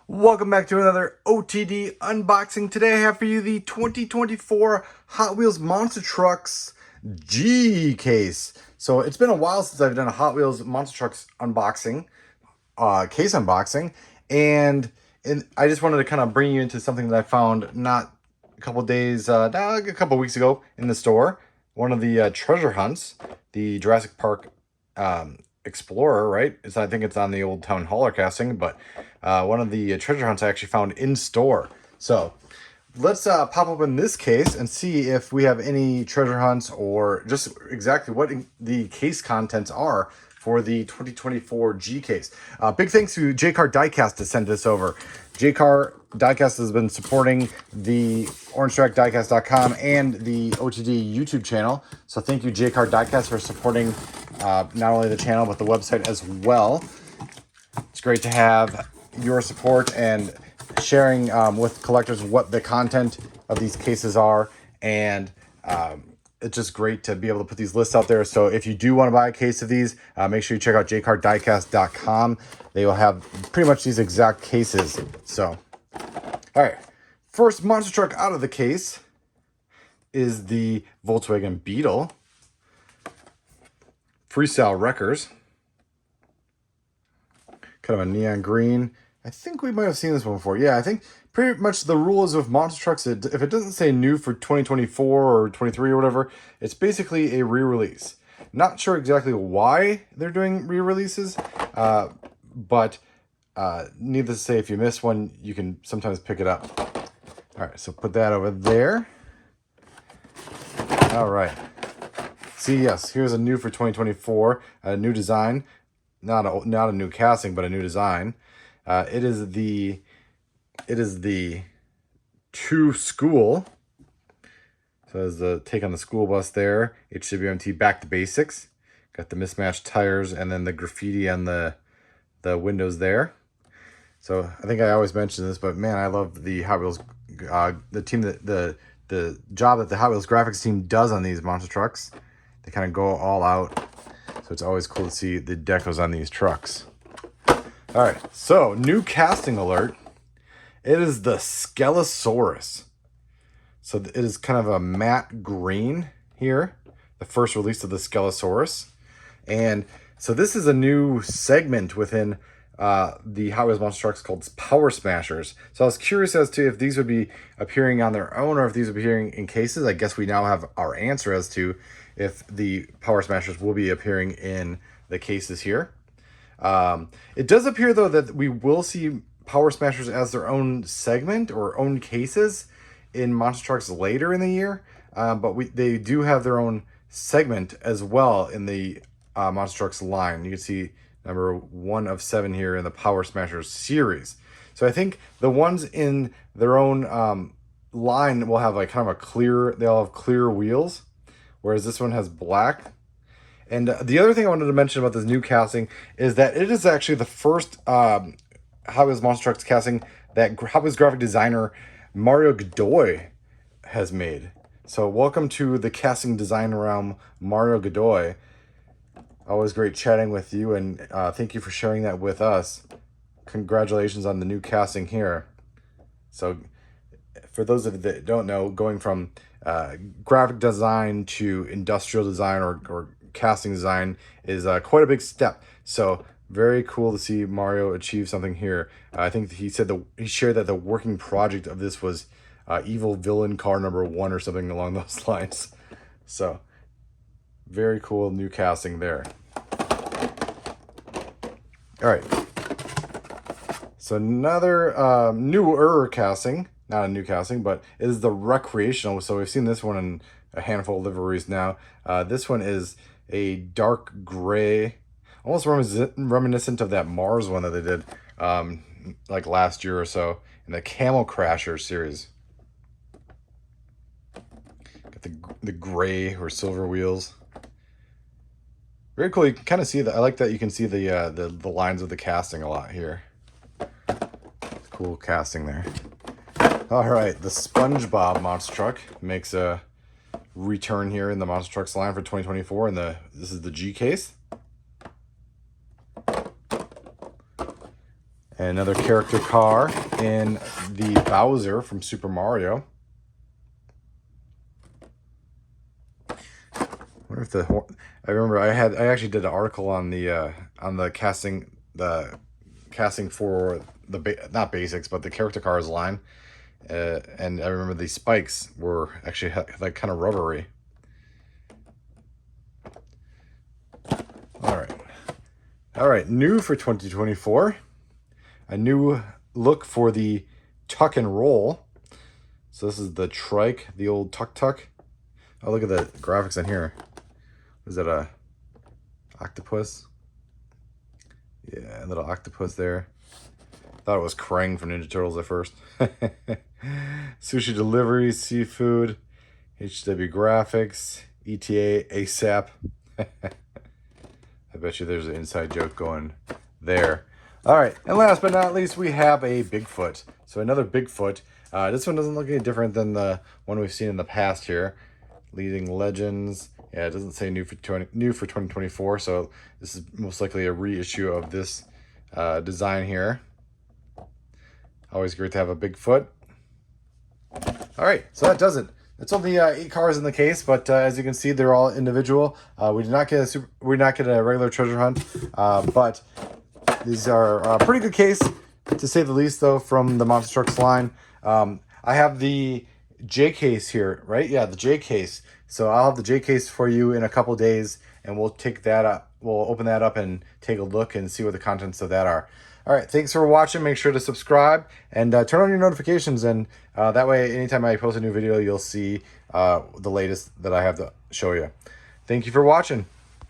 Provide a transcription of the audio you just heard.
Welcome back to another OTD unboxing. Today I have for you the 2024 Hot Wheels Monster Trucks G case. So it's been a while since I've done a Hot Wheels Monster Trucks unboxing, case unboxing, and I just wanted to kind of bring you into something that I found not a couple days, a couple weeks ago in the store. One of the treasure hunts, the Jurassic Park Explorer, right? I think it's on the old Town Hauler casting, but one of the treasure hunts I actually found in store. So let's pop open this case and see if we have any treasure hunts or just exactly what the case contents are for the 2024 G case. Big thanks to Jcar Diecast to send this over. Jcar Diecast has been supporting the OrangeTrackDiecast.com and the OTD YouTube channel. So thank you, Jcar Diecast, for supporting not only the channel, but the website as well. It's great to have your support and sharing with collectors what the content of these cases are. And it's just great to be able to put these lists out there. So if you do want to buy a case of these, make sure you check out jcardiecast.com. They will have pretty much these exact cases. So, all right. First monster truck out of the case is the Volkswagen Beetle. Freestyle Wreckers. Kind of a neon green. I think we might have seen this one before. Yeah, I think pretty much the rule is with monster trucks, if it doesn't say new for 2024 or 23 or whatever, it's basically a re-release. Not sure exactly why they're doing re-releases, but needless to say, if you miss one, you can sometimes pick it up. All right, so put that over there. All right. See, yes, here's a new for 2024, a new design. Not a new casting, but a new design. It is the to school. So there's the take on the school bus there. HWMT back to basics. Got the mismatched tires and then the graffiti on the windows there. So I think I always mention this, but man, I love the Hot Wheels the team the job that the Hot Wheels graphics team does on these monster trucks. They kind of go all out. So it's always cool to see the decos on these trucks. All right, so new casting alert. It is the Skelesaurus. So it is kind of a matte green here. The first release of the Skelesaurus. And so this is a new segment within the Hot Wheels Monster Trucks called Power Smashers. So I was curious as to if these would be appearing on their own or if these would be appearing in cases. I guess we now have our answer as to if the Power Smashers will be appearing in the cases here. It does appear, though, that we will see Power Smashers as their own segment or own cases in Monster Trucks later in the year. But they do have their own segment as well in the Monster Trucks line. You can see number 1 of 7 here in the Power Smashers series. So I think the ones in their own line will have like kind of a clear, they'll have clear wheels, whereas this one has black. And the other thing I wanted to mention about this new casting is that it is actually the first Hot Wheels Monster Trucks casting that Hot Wheels graphic designer Mario Godoy has made. So welcome to the casting design realm, Mario Godoy. Always great chatting with you, and thank you for sharing that with us. Congratulations on the new casting here. So for those of you that don't know, going from graphic design to industrial design or casting design is quite a big step. So very cool to see Mario achieve something here. I think he said he shared that the working project of this was Evil Villain Car number 1 or something along those lines. So very cool new casting there. All right. So another newer casting. Not a new casting, but it is the recreational. So we've seen this one in a handful of liveries now. This one is a dark gray, almost reminiscent of that Mars one that they did like last year or so in the Camel Crasher series. Got the gray or silver wheels. Very cool. You can kind of see that. I like that you can see the lines of the casting a lot here. Cool casting there. All right, the SpongeBob monster truck makes a return here in the monster trucks line for 2024, and this is the G case. And another character car in the Bowser from Super Mario. I wonder if I remember I actually did an article on the casting for the not basics but the character cars line, and I remember the spikes were actually like kind of rubbery. All right, new for 2024. A new look for the tuck and roll. So this is the trike, the old tuk-tuk. Oh, look at the graphics on here. Is that a octopus? Yeah, a little octopus there. Thought it was Krang from Ninja Turtles at first. Sushi delivery, seafood, HW graphics, ETA, ASAP. I bet you there's an inside joke going there. All right, and last but not least, we have a Bigfoot. So another Bigfoot. This one doesn't look any different than the one we've seen in the past here. Leading Legends. Yeah, it doesn't say new for 2024, so this is most likely a reissue of this design here. Always great to have a Bigfoot. All right, so that does it. It's only 8 cars in the case, but as you can see, they're all individual. We did not get a regular treasure hunt, but these are a pretty good case, to say the least, though, from the Monster Trucks line. I have the J case here, right? Yeah, the J case. So I'll have the J case for you in a couple days, and we'll take that up. We'll open that up and take a look and see what the contents of that are. All right, thanks for watching. Make sure to subscribe and turn on your notifications, and that way, anytime I post a new video, you'll see the latest that I have to show you. Thank you for watching.